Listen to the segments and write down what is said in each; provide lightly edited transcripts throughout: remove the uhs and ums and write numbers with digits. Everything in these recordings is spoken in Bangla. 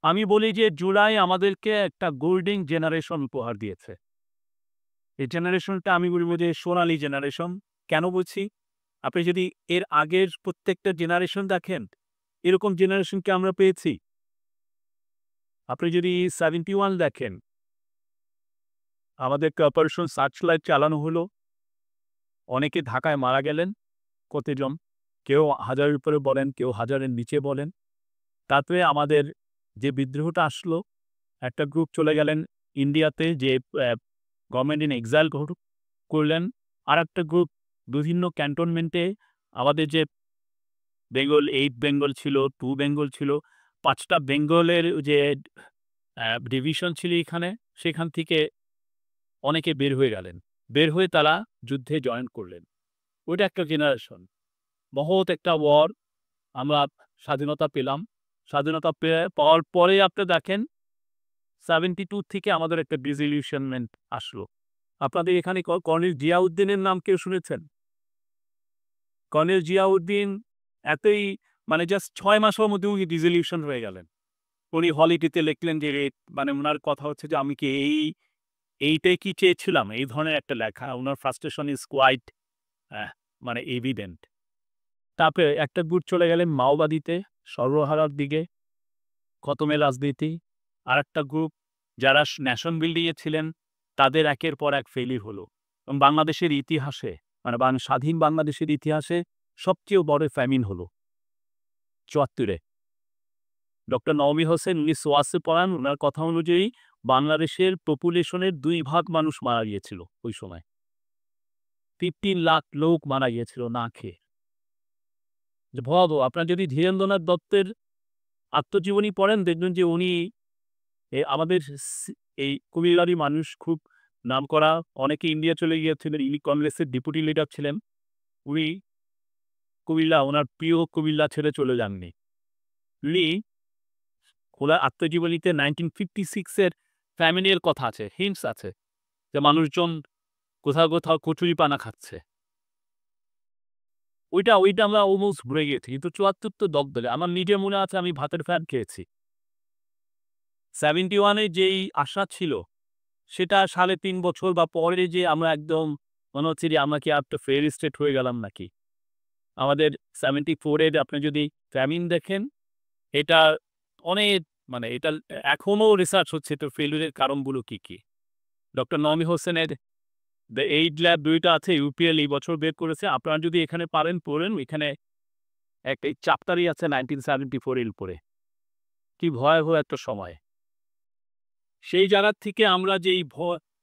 আমি বলি যে জুলাই আমাদেরকে একটা গোল্ডেন জেনারেশন উপহার দিয়েছে। এই জেনারেশনটা আমি বলব যে সোনালী জেনারেশন। কেন বলছি? আপনি যদি এর আগের প্রত্যেকটা জেনারেশন দেখেন, এরকম জেনারেশনকে আমরা পেয়েছি। আপনি যদি 71 দেখেন, আমাদের অপারেশন সার্চলাইট চালানো হলো। অনেকে ঢাকায় মারা গেলেন। কতজন? কেউ ১,০০০ উপরে বলেন, কেউ ১,০০০ এর নিচে বলেন। তাতে আমাদের যে বিদ্রোহটা আসলো, একটা গ্রুপ চলে গেলেন ইন্ডিয়াতে যে গভর্নমেন্ট ইন এক্সাইল করলেন। আরেকটা গ্রুপ বিভিন্ন ক্যান্টনমেন্টে আমাদের যে বেঙ্গল 8 বেঙ্গল ছিল, 2 বেঙ্গল ছিল, ৫ টা বেঙ্গলের যে ডিভিশন ছিল এখানে, সেখান থেকে অনেকে বের হয়ে গেলেন। বের হয়ে তারা যুদ্ধে জয়েন করলেন। ওইটা একটা জেনারেশন। মহৎ একটা ওয়ার আমরা স্বাধীনতা পেলাম। স্বাধীনতা পাওয়ার পরে আপনি দেখেন 72 থেকে আমাদের একটা ডিসইলিউশনমেন্ট আসলো। আপনাদের এখানে কর্নেল জিয়াউদ্দিনের নাম কেউ শুনেছেন? কর্নেল জিয়াউদ্দিন এতই মানে জাস্ট ৬ মাসের মধ্যে উনি ডিসইলিউশন হয়ে গেলেন। উনি হলিডেতে লিখলেন যে মানে উনার কথা হচ্ছে যে আমি কি এইটাই কি চেয়েছিলাম? এই ধরনের একটা লেখা। উনার ফ্রাস্ট্রেশন ইস কোয়াইট মানে এভিডেন্ট। তারপরে একটা গ্রুপ চলে গেলেন মাওবাদীতে, সর্বহারার দিকে, খতমের রাজনীতি। আরেকটা গ্রুপ যারা ন্যাশন বিল্ডিং এ ছিলেন, তাদের একের পর এক ফেইলিউর হলো। এবং বাংলাদেশের ইতিহাসে মানে স্বাধীন বাংলাদেশের ইতিহাসে সবচেয়ে বড় ফ্যামিন হলো ৭৪ এ। ডক্টর নওমি হোসেন উনি সোয়াসে পড়ান। উনার কথা অনুযায়ী বাংলাদেশের পপুলেশনের ২ ভাগ মানুষ মারা গিয়েছিল ওই সময়। ১৫ লাখ লোক মারা গিয়েছিল না খেয়ে। যে ভয়াবহ! আপনার যদি ধীরেন্দ্রনাথ দত্তের আত্মজীবনী পড়েন দেখবেন যে উনি আমাদের এই কুমিল্লারই মানুষ, খুব নামকরা। অনেকে ইন্ডিয়া চলে গিয়েছিলেন। ইনি কংগ্রেসের ডেপুটি লিডার ছিলেন। উনি কুমিল্লা, উনার প্রিয় কুমিল্লা ছেড়ে চলে যাননি। উনি ওনার আত্মজীবনীতে 1956 এর ফ্যামিলির কথা আছে, হিন্টস আছে যে মানুষজন কোথাও, কোথাও কচুরিপানা খাচ্ছে। ওইটা আমরা অলমোস্ট ভুলে গেছি। কিন্তু ৭৪ তো দগদগে। আমার নিজের মনে আছে আমি ভাতের ফ্যান খেয়েছি। 71 এ যেই আশা ছিল, সেটা ৩.৫ বছর বা পরে যে আমরা একদম মনে হচ্ছে যে আমরা কি একটা ফেয়ার স্টেট হয়ে গেলাম নাকি? আমাদের 74 এর আপনি যদি ফ্যামিন দেখেন, এটা অনেক মানে এটা এখনো রিসার্চ হচ্ছে এটার ফেইলিউর এর কারণগুলো কি, কি? ডক্টর নওমি হোসেনের দ্য এইড ল্যাব ২ টা আছে, ইউপিএল এই বছর বের করেছে। আপনারা যদি এখানে পারেন পড়েন। এখানে একটা চ্যাপ্টারই আছে 1974 এর উপরে। কি ভয়াবহ একটা সময়। সেই জায়গা থেকে আমরা যেই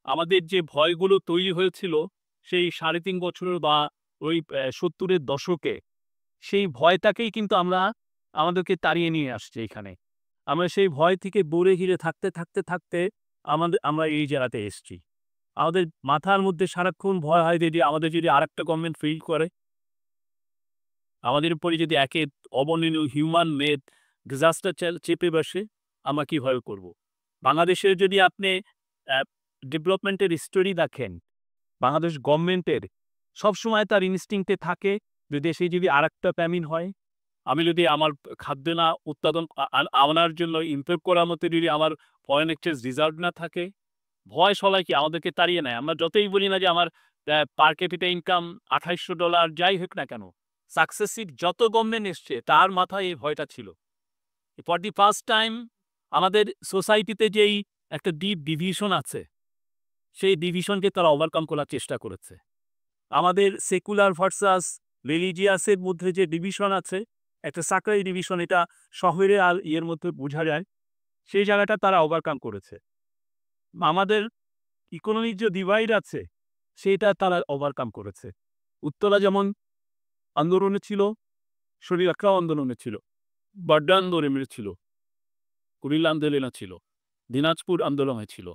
আমাদের যে ভয়গুলো তৈরি হয়েছিল সেই ৩.৫ বছরের বা ওই ৭০ এর দশকে, সেই ভয়টাকেই কিন্তু আমাদেরকে তাড়িয়ে নিয়ে আসছে এখানে। আমরা সেই ভয় থেকে দূরে ঘিরে থাকতে আমরা এই জায়গাতে এসেছি। আমাদের মাথার মধ্যে সারাক্ষণ ভয় হয় যে আমাদের যদি আরেকটা গভর্নমেন্ট ফেইল করে, আমাদের উপরে যদি একে অবর্ণনীয় হিউম্যান মেড ডিজাস্টার চেপে বসে, আমরা কিভাবে করব? বাংলাদেশের যদি আপনি অ্যা ডেভেলপমেন্টের স্টোরি দেখেন, বাংলাদেশ গভর্নমেন্টের সবসময় তার ইনস্টিংক্ট এ থাকে যে দেশে যদি আরেকটা ফ্যামিন হয়, আমি যদি আমার খাদ্য না উৎপাদন আনার জন্য ইম্পোর্ট করার মতো যদি আমার ফরেন এক্সচেঞ্জ রিজার্ভ না থাকে, ভয় সবাই কি আমাদেরকে তাড়িয়ে নেয়। আমরা যতই বলি না যে আমার পার ক্যাপিটা ইনকাম $২৮০০ যাই হোক না কেন, সাকসেসিভ যত গভর্নমেন্ট এসছে তার মাথায় এই ভয়টা ছিল। ফর দি ফার্স্ট টাইম আমাদের সোসাইটিতে যেই একটা ডিপ ডিভিশন আছে, সেই ডিভিশনকে তারা ওভারকাম করার চেষ্টা করেছে। আমাদের সেকুলার ভার্সাস রিলিজিয়াস এর মধ্যে যে ডিভিশন আছে, একটা সার্কারি ডিভিশন, এটা শহরে আর ইয়ের মধ্যে বোঝা যায়। সেই জায়গাটা তারা ওভারকাম করেছে। আমাদের ইকোনমিক যে ডিভাইড আছে, সেটা তারা ওভারকাম করেছে। উত্তরা যেমন আন্দোলনে ছিল, শরীয়তরাও আন্দোলনে ছিল, বাড্ডা আন্দোলনে ছিল, কুমিল্লা আন্দোলনে ছিল, দিনাজপুর আন্দোলনে ছিল।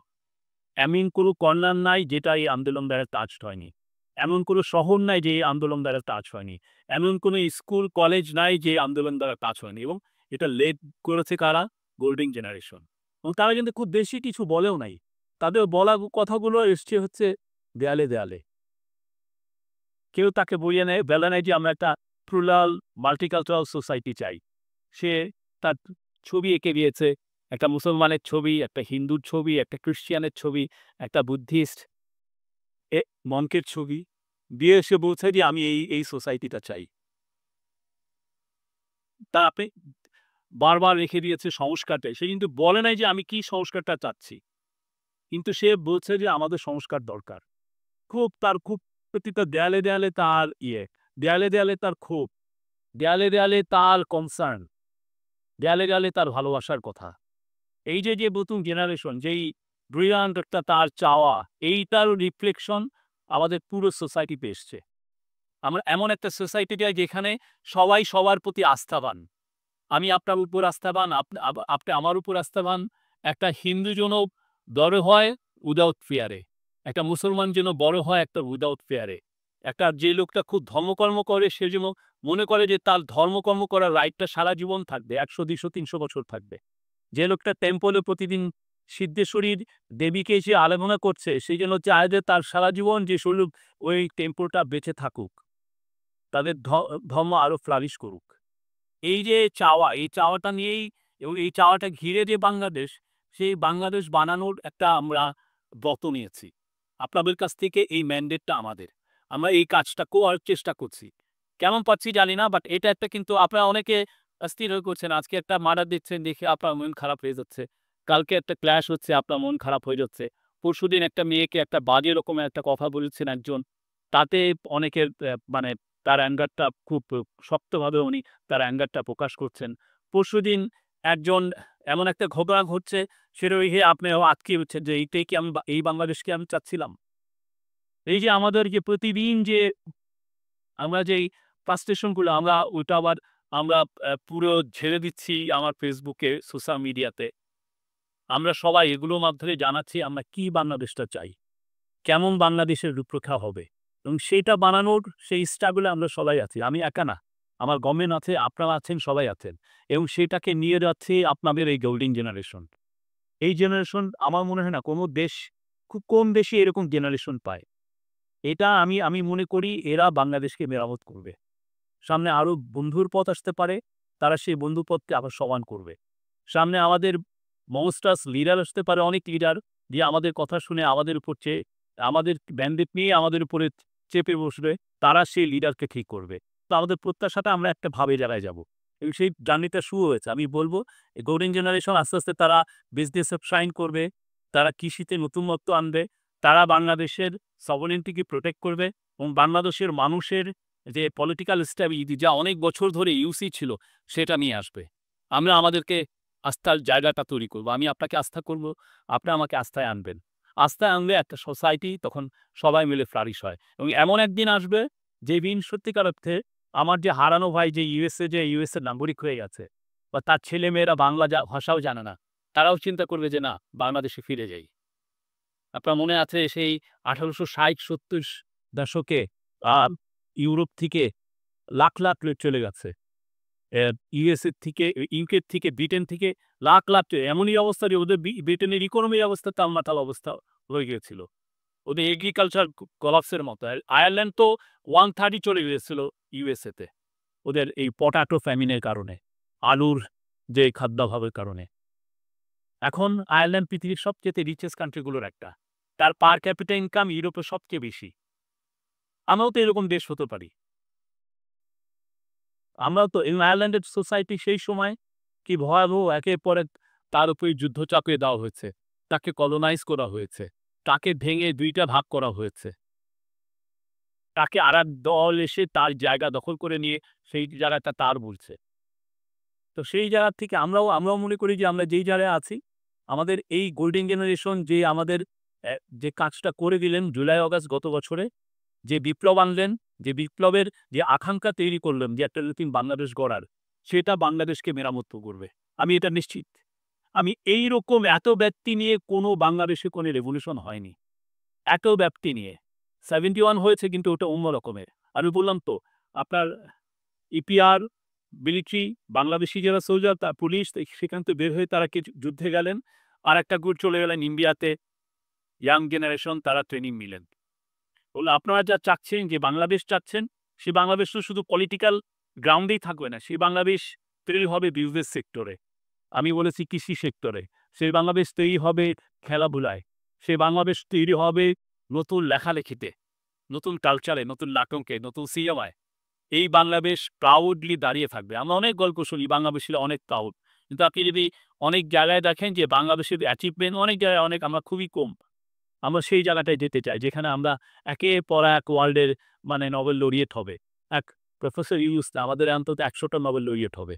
এমন কোনো কর্নার নাই যেটা এই আন্দোলন দ্বারা টাচড হয়নি। এমন কোনো শহর নাই যে এই আন্দোলন দ্বারা টাচ হয়নি। এমন কোনো স্কুল, কলেজ নাই যে আন্দোলন দ্বারা টাচ হয়নি। এবং এটা লেড করেছে কারা? Golden generation. এবং তারা কিন্তু খুব বেশি কিছু বলেও নাই। তাদের বলা কথাগুলো এসছে হচ্ছে দেয়ালে, দেয়ালে। কেউ তাকে বলে নাই যে আমরা একটা প্লুরাল মাল্টিকালচারাল সোসাইটি চাই। সে তার ছবি এঁকে দিয়েছে একটা মুসলমানের ছবি, একটা হিন্দুর ছবি, একটা খ্রিস্টিয়ানের ছবি, একটা বুদ্ধিস্ট মঙ্কের ছবি দিয়ে এসে বলছে যে আমি এই সোসাইটিটা চাই। তা আপনি বারবার রেখে দিয়েছে সংস্কারটাই। সে কিন্তু বলে নাই যে আমি কি সংস্কারটা চাচ্ছি। কিন্তু সে বলছে যে আমাদের সংস্কার দরকার। তার খুব প্রতিটা দেয়ালে, দেয়ালে তার দেয়ালে, দেয়ালে তার ক্ষোভ, দেয়ালে, দেয়ালে তার কনসার্ন, দেয়ালে, দেয়ালে তার ভালোবাসার কথা। এই যে নতুন জেনারেশন যেই ব্রিলিয়ান্ট একটা তার চাওয়া, এইটার রিফ্লেকশন আমাদের পুরো সোসাইটিতে এসছে। আমরা এমন একটা সোসাইটি চাই যেখানে সবাই সবার প্রতি আস্থাবান। আমি আপনার উপর আস্থাবান, আপনি আমার উপর আস্থাবান। একটা হিন্দু যেন বড় হয় উইদাউট ফিয়ারে, একটা মুসলমান যেন বড় হয় একটা উইদাউট ফিয়ারে। একটা যে লোকটা খুব ধর্মকর্ম করে সে যেন মনে করে যে তার ধর্মকর্ম করার রাইটটা সারা জীবন থাকবে, 100, 200, 300 বছর থাকবে। যে লোকটা টেম্পলে প্রতিদিন সিদ্ধেশ্বরীর দেবীকে যে আরাধনা করছে সেই জন্য চায় যে তার সারা জীবন যে শরীর ওই টেম্পলটা বেঁচে থাকুক, তাদের ধর্ম আরো ফ্লারিশ করুক। এই যে চাওয়া, এই চাওয়াটা নিয়েই এবং এই চাওয়াটা ঘিরে যে বাংলাদেশ, সেই বাংলাদেশ বানানোর একটা আমরা ব্রত নিয়েছি। আপনাদের কাছ থেকে এই ম্যান্ডেটটা আমাদের। আমরা এই কাজটা করার চেষ্টা করছি। কেমন পাচ্ছি জানি না, বাট এটা একটা কিন্তু আপনারা অনেকে অস্থির হয়ে করছেন। আজকে একটা মার্ডার দিচ্ছেন দেখে আপনার মন খারাপ হয়ে যাচ্ছে। কালকে একটা ক্ল্যাশ হচ্ছে আপনার মন খারাপ হয়ে যাচ্ছে। পরশুদিন একটা মেয়েকে একটা বাজে রকমের একটা কথা বলেছেন একজন। তাতে অনেকের মানে তার অ্যাঙ্গারটা খুব শক্তভাবে উনি তার অ্যাঙ্গারটা প্রকাশ করছেন। পরশুদিন একজন এমন একটা ঘটনা ঘটছে সেটা আপনিও আটকে উঠছেন যে এইটাই কি এই বাংলাদেশকে আমি চাচ্ছিলাম? এই যে আমাদের যে প্রতিদিন যে আমরা যেই ফ্রাস্ট্রেশনগুলো আমরা ওইটা আবার আমরা পুরো ঝেড়ে দিচ্ছি আমার ফেসবুকে, সোশ্যাল মিডিয়াতে। আমরা সবাই এগুলোর মাধ্যমে জানাচ্ছি আমরা কি বাংলাদেশটা চাই। কেমন বাংলাদেশের রূপরেখা হবে এবং সেইটা বানানোর সেই স্ট্রাগলে আমরা সবাই আছি। আমি একা না। আমার গভর্নমেন্ট আছে, আপনারা আছেন, সবাই আছেন এবং সেটাকে নিয়ে যাচ্ছে আপনাদের এই গোল্ডেন জেনারেশন। এই জেনারেশন আমার মনে হয় না কোনো দেশ, খুব কম দেশই এরকম জেনারেশন পায়। এটা আমি মনে করি এরা বাংলাদেশকে মেরামত করবে। সামনে আরো বন্ধুর পথ আসতে পারে, তারা সেই বন্ধু পথকে আবার সমান করবে। সামনে আমাদের মনস্টার্স লিডার আসতে পারে, অনেক লিডার যে আমাদের কথা শুনে আমাদের উপর আমাদের ব্যান্ডিট নিয়ে আমাদের উপরে চেপে বসবে, তারা সেই লিডারকে ঠিক করবে। তো আমাদের প্রত্যাশাটা আমরা একটা ভাবে জায়গায় যাব এবং সেই জার্নিটা শুরু হয়েছে। আমি বলব এই গোল্ডেন জেনারেশন আস্তে, আস্তে তারা বিজনেসে শাইন করবে, তারা কৃষিতে নতুনত্ব আনবে, তারা বাংলাদেশের সভরেনিটিকে প্রোটেক্ট করবে এবং বাংলাদেশের মানুষের যে পলিটিক্যাল স্ট্যাবিলিটি যা অনেক বছর ধরে ইউসি ছিল সেটা নিয়ে আসবে। আমরা আমাদেরকে আস্থার জায়গাটা তৈরি করব। আমি আপনাকে আস্থা করব, আপনি আমাকে আস্থায় আনবেন। আস্থায় আনলে একটা সোসাইটি তখন সবাই মিলে ফ্লারিশ হয় এবং এমন একদিন আসবে যে দিন সত্যিকার অর্থে আমার যে হারানো ভাই যে ইউএসএ নাগরিক হয়ে গেছে বা তার ছেলেমেয়েরা বাংলা ভাষাও জানে না, তারাও চিন্তা করবে যে না, বাংলাদেশে ফিরে যাই। আপনার মনে আছে সেই 1860-70 দশকে ইউরোপ থেকে লাখ, লাখ লোক চলে গেছে। ইউএসএ থেকে, ইউকে থেকে, ব্রিটেন থেকে লাখ, লাখ এমনই অবস্থা যে ওদের ব্রিটেনের ইকোনমির অবস্থা তালমাতাল অবস্থা হয়ে গিয়েছিল। ওদের এগ্রিকালচার কলাপসের মতো। আর আয়ারল্যান্ড তো 1/3 চলে গিয়েছিল ইউএসএতে। ওদের এই পটাটো ফ্যামিনের কারণে, আলুর যে খাদ্যাভাবের কারণে। এখন আয়ারল্যান্ড পৃথিবীর সবচেয়ে রিচেস্ট কান্ট্রিগুলোর একটা। তার পার ক্যাপিটা ইনকাম ইউরোপের সবচেয়ে বেশি। আমরাও তো এরকম দেশ হতে পারি। আমরাও তো এই আয়ারল্যান্ডের সোসাইটি সেই সময় কি ভয়াবহ, একের পর এক তার উপরে যুদ্ধ চাপিয়ে দেওয়া হয়েছে। তাকে কলোনাইজ করা হয়েছে। তাকে ভেঙে ২ টা ভাগ করা হয়েছে। তাকে আরেক দল এসে তার জায়গা দখল করে নিয়ে সেই জায়গাটা তার বলছে। তো সেই জায়গা থেকে আমরাও মনে করি যে আমরা যেই জায়গায় আছি, আমাদের এই গোল্ডেন জেনারেশন যে আমাদের যে কাজটা করে দিলেন জুলাই অগাস্ট গত বছরে, যে বিপ্লব আনলেন, যে বিপ্লবের যে আকাঙ্ক্ষা তৈরি করলেন যে একটা নতুন বাংলাদেশ গড়ার, সেটা বাংলাদেশকে মেরামত করবে। আমি এটা নিশ্চিত। আমি এইরকম এত ব্যক্তি নিয়ে কোনো বাংলাদেশে কোনো রেভলিউশন হয়নি। এত ব্যাপ্তি নিয়ে 71 হয়েছে কিন্তু ওটা অন্য রকমের। আমি বললাম তো আপনার ইপিআর, মিলিটারি, বাংলাদেশি যারা সোলজার, তার পুলিশ সেখান থেকে বের হয়ে তারা যুদ্ধে গেলেন। আর একটা গ্রুপ চলে গেলেন ইন্ডিয়াতে, ইয়াং জেনারেশন, তারা ট্রেনিং নিলেন। বললো আপনারা যা চাচ্ছেন, যে বাংলাদেশ চাচ্ছেন, সে বাংলাদেশ তো শুধু পলিটিক্যাল গ্রাউন্ডেই থাকবে না, সেই বাংলাদেশ তৈরি হবে বিজনেস সেক্টরে। আমি বলেছি কৃষি সেক্টরে, সেই বাংলাদেশ তৈরি হবে খেলাধুলায়, সেই বাংলাদেশ তৈরি হবে নতুন লেখালেখিতে, নতুন কালচারে, নতুন নাটকে, নতুন সিনেমায়। এই বাংলাদেশ প্রাউডলি দাঁড়িয়ে থাকবে। আমরা অনেক গল্প শুনি বাংলাদেশিরা অনেক প্রাউড। কিন্তু আপনি যদি অনেক জায়গায় দেখেন যে বাংলাদেশের অ্যাচিভমেন্ট অনেক জায়গায় আমরা খুবই কম। আমরা সেই জায়গাটায় যেতে চাই যেখানে আমরা একের পর এক ওয়ার্ল্ডের নোবেল লরিয়েট হবে। এক প্রফেসর ইউনূস আমাদের অন্তত ১০০টা নোবেল লরিয়েট হবে।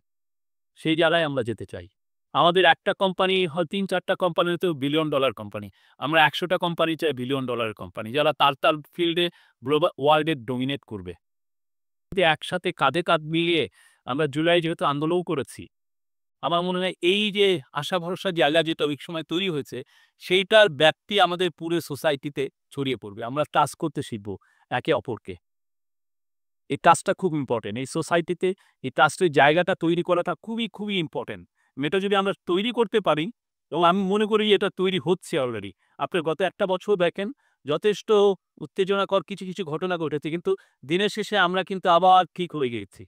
সেই জায়গায় আমরা যেতে চাই। আমাদের একটা কোম্পানি ৩-৪টা কোম্পানি হয়তো বিলিয়ন ডলার কোম্পানি। আমরা ১০০টা কোম্পানি চাই বিলিয়ন ডলারের কোম্পানি যারা তার ফিল্ডে ওয়ার্ল্ডে ডমিনেট করবে। একসাথে কাঁধে কাঁধ মিলিয়ে আমরা জুলাই যেহেতু আন্দোলন করেছি, আমার মনে হয় এই যে আশা ভরসার জায়গা যেটা ওই সময় তৈরি হয়েছে, সেইটার ব্যাপ্তি আমাদের পুরো সোসাইটিতে ছড়িয়ে পড়বে। আমরা ট্রাস্ট করতে শিখব একে অপরকে। এই ট্রাস্টটা খুব ইম্পর্টেন্ট। এই সোসাইটিতে এই ট্রাস্টের জায়গাটা তৈরি করাটা খুবই, খুবই ইম্পর্টেন্ট। এটা যদি আমরা তৈরি করতে পারি, এবং আমি মনে করি এটা তৈরি হচ্ছে অলরেডি। আপনি গত একটা বছর দেখেন যথেষ্ট উত্তেজনাকর কিছু, কিছু ঘটনা ঘটেছে। কিন্তু দিনের শেষে আমরা কিন্তু আবার ঠিক হয়ে গিয়েছি।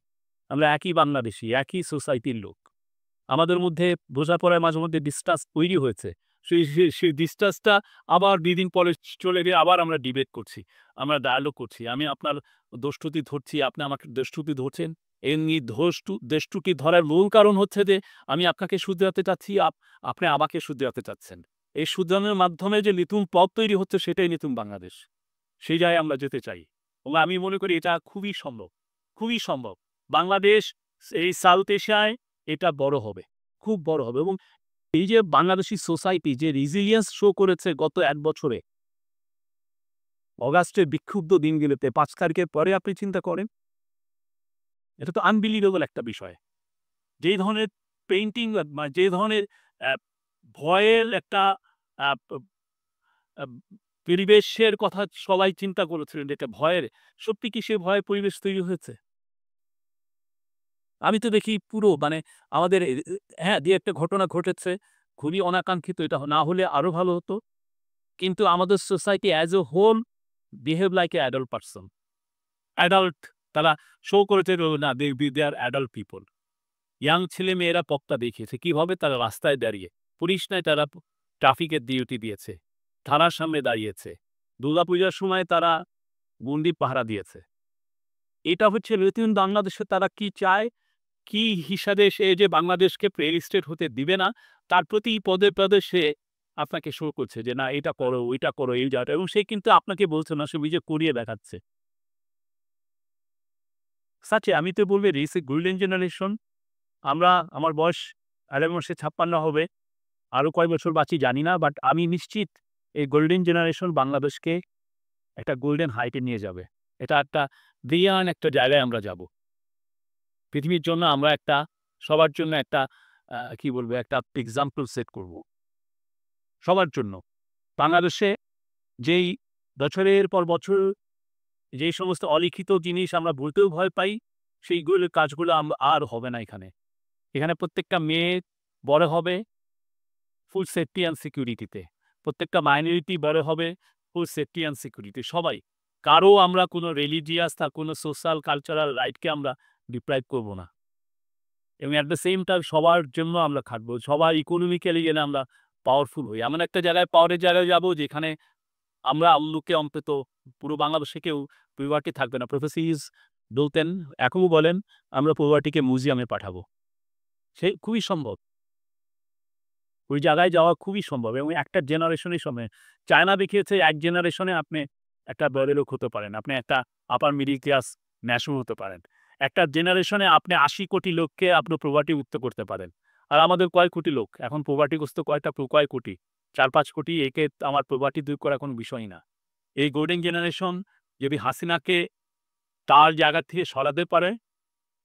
আমরা একই বাংলাদেশী, একই সোসাইটির লোক। আমাদের মধ্যে বোঝাপড়ায় মাঝে মধ্যে ডিসট্যান্স তৈরি হয়েছে। সেই ডিসট্যান্সটা আবার ২ দিন পরে চলে গিয়ে আবার আমরা ডিবেট করছি। আমরা ডায়ালগ করছি। আমি আপনার দোষ-ত্রুটি ধরছি, আপনি আমাকে দোষ-ত্রুটি ধরছেন। এমনি দেশ-ত্রুটি ধরার মূল কারণ হচ্ছে যে আমি আপনাকে শুধরাতে চাচ্ছি, আপনি আমাকে শুধরাতে চাচ্ছেন। এই শুধরানোর মাধ্যমে যে নতুন পথ তৈরি হচ্ছে সেটাই নতুন বাংলাদেশ। সেই জায়গায় আমরা যেতে চাই। এবং আমি মনে করি এটা খুবই সম্ভব, খুবই সম্ভব। বাংলাদেশ এই সাউথ এশিয়ায় এটা বড় হবে, খুব বড় হবে। এবং এই যে বাংলাদেশী সোসাইটি যে রেজিলিয়েন্স শো করেছে গত ১ বছরে, অগাস্টের বিক্ষুব্ধ দিনগুলোতে ৫ তারিখের পরে আপনি চিন্তা করেন, এটা তো আনবিলিভেবল একটা বিষয়। যে ধরনের পেইন্টিং যে ধরনের অ্যা ভয়ের একটা আ প আ পরিবেশের কথা সবাই চিন্তা করেছিলেন, যেটা ভয়ের, সত্যি কি সে ভয়ের পরিবেশ তৈরি হয়েছে? আমি তো দেখি পুরো আমাদের হ্যাঁ, ২-১ টা ঘটনা ঘটেছে। খুবই অনাকাঙ্ক্ষিত, এটা না হলে আরো ভালো হতো। কিন্তু আমাদের society as a whole behave like a adult person. Adult তারা শো করেছে না they are adult people. Young ছেলে-মেয়েরা পথটা দেখিয়েছে। কিভাবে তারা রাস্তায় দাঁড়িয়ে, পুলিশ নাই তারা ট্রাফিকের ডিউটি দিয়েছে। থানার সামনে দাঁড়িয়েছে। দুর্গাপূজার সময় তারা গণ্ডি পাহারা দিয়েছে। এটা হচ্ছে নতুন বাংলাদেশে তারা কি চায়, কি হিসাবে সে যে বাংলাদেশকে ফেইল স্টেট হতে দিবে না, তার প্রতি পদে, পদে সে আপনাকে শো করছে যে, "না এটা করো, ওইটা করো, এই জায়গাটা" এবং সে কিন্তু আপনাকে বলছে না, সে নিজে করিয়ে দেখাচ্ছে। সাচে আমি তো বলব দিস এ গোল্ডেন জেনারেশন। আমার বয়স আগামী মাসে ৫৬ হবে। আরো কয় বছর বাঁচি জানি না। বাট আমি নিশ্চিত এই গোল্ডেন জেনারেশন বাংলাদেশকে একটা গোল্ডেন হাইট এ নিয়ে যাবে। এটা একটা ব্রিলিয়ান্ট একটা জায়গায় আমরা যাব। পৃথিবীর জন্য আমরা সবার জন্য একটা কি বলবো, একটা এক্সাম্পল সেট করব। সবার জন্য। বাংলাদেশে যেই বছরের পর বছর যেই সমস্ত অলিখিত জিনিস আমরা বলতেও ভয় পাই, সেইগুলো কাজগুলো আর হবে না এখানে। এখানে প্রত্যেকটা মেয়ে বড় হবে ফুল সেফটি অ্যান্ড সিকিউরিটিতে। প্রত্যেকটা মাইনরিটি বড় হবে ফুল সেফটি অ্যান্ড সিকিউরিটি। সবাই। কারো আমরা কোনো রিলিজিয়াস কোনো সোশ্যাল কালচারাল রাইটকে আমরা ডিপ্রাইভ করব না। এবং এট দ্য সেম টাইম সবার জন্য আমরা খাটবো। সবাই ইকোনমিক্যালি যেন আমরা পাওয়ারফুল হই। এমন একটা জায়গায় পাওয়ারের জায়গায় যাবো যেখানে আমরা আল্লুকে অন্তত পুরো বাংলাদেশে কেউ পরিবারটি থাকবে না। প্রফেসর ইউনূস বলতেন, এখনো বলেন, আমরা পরিবারটিকে মিউজিয়ামে পাঠাবো। সে খুবই সম্ভব। ওই জায়গায় যাওয়া খুবই সম্ভব এবং একটা জেনারেশনের সময় চায়না দেখিয়েছে এক জেনারেশনে আপনি একটা বড়লোক হতে পারেন। আপনি একটা আপার মিডল ক্লাস ন্যাশন হতে পারেন। একটা জেনারেশনে আপনি ৮০ কোটি লোককে আপনার প্রভার্টি মুক্ত করতে পারেন। আর আমাদের কয় কোটি লোক? এখন প্রভার্টিগ্রস্ত কয় কোটি? ৪-৫ কোটি। একে আমার প্রভার্টি দূর করা কোনো বিষয়ই না। এই গোল্ডেন জেনারেশন যদি হাসিনাকে তার জায়গা থেকে সরাতে পারে,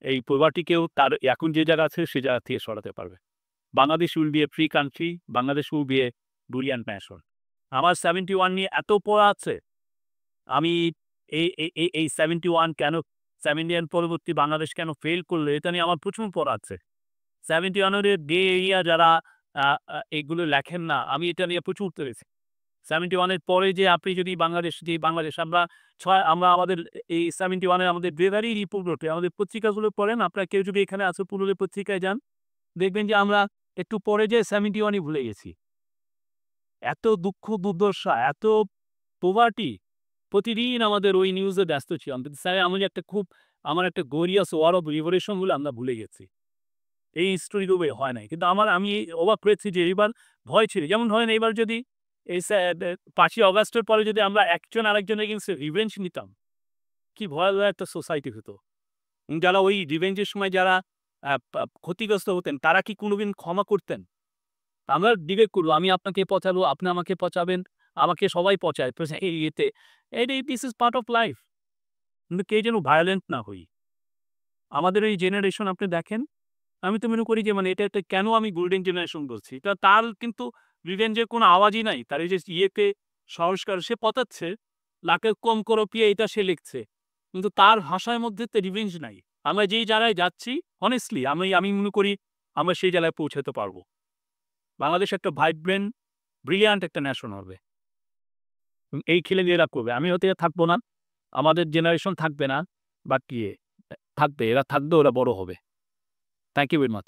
এই প্রভার্টিকেও তার এখন যে জায়গা আছে সে জায়গা থেকে সরাতে পারবে। Bangladesh will B A free country, Bangladesh will B A brilliant nation. আমার 71 নিয়ে এত পড়া আছে। আমি এই 71 কেন 71 পরবর্তী বাংলাদেশ কেন ফেইল করলো এটা নিয়ে আমার প্রচুর পড়া আছে। 71 এর ডে এরিয়া যারা আ আ এগুলো লেখেন না, আমি এটা নিয়ে প্রচুর পড়েছি। 71 এর পরে যে আপনি যদি বাংলাদেশ আমরা আমাদের এই 71 এ আমাদের ব্রেভারি রিপোর্ট আমাদের পত্রিকাগুলো পড়েন, আপনারা কেউ যদি এখানে আছে পুরুলিয়া পত্রিকায় যান, দেখবেন যে আমরা একটু পরে যে 71 ভুলে গেছি। এত দুঃখ দুর্দশা, এত পোভার্টি প্রতিদিন আমাদের ওই নিউজে ব্যস্ত ছিলাম। কিন্তু স্যার আমার একটা গ্লোরিয়াস ওয়ার অফ লিবারেশন গুলো আমরা ভুলে গেছি। এই স্টোরিগুলো হয় নাই। কিন্তু আমি অবাক হয়েছি যে এইবার ভয় ছিল। যেমন ধরেন এইবার যদি এই ৫ই অগাস্টের পরে যদি আমরা একজন আরেকজনের এগেইনস্টে রিভেঞ্জ নিতাম, কি ভয়াবহ একটা সোসাইটি হতো। যারা ওই রিভেঞ্জের সময় যারা ক্ষতিগ্রস্ত হতেন তারা কি কোনোদিন ক্ষমা করতেন? আমরা ডিবেট করব। আমি আপনাকে পচাবো, আপনি আমাকে পচাবেন, আমাকে সবাই পচায়। তো এই ইয়েতে this is part of life. কিন্তু কেউ যেন ভায়োলেন্ট না হই। আমাদের এই জেনারেশন আপনি দেখেন, আমি তো মনে করি যে মানে এটা একটা কেন আমি গোল্ডেন জেনারেশন বলছি। তার কিন্তু রিভেঞ্জের কোনো আওয়াজই নাই। তার এই যে ইয়েতে সংস্কার সে পচাচ্ছে, লাখে কম করপিয়ে এটা সে লিখছে। কিন্তু তার ভাষার মধ্যে তো রিভেঞ্জ নাই। আমরা যেই জায়গায় যাচ্ছি honestly আমি মনে করি আমরা সেই জায়গায় পৌঁছাতে পারবো। বাংলাদেশ একটা ভাইব্রেন্ট, ব্রিলিয়ান্ট একটা নেশন হবে। এই ছেলেমেয়েরা করবে। আমি হয়তো থাকবো না, আমাদের জেনারেশন থাকবে না, বাট থাকবে, এরা থাকবে, ওরা বড় হবে। Thank you very much.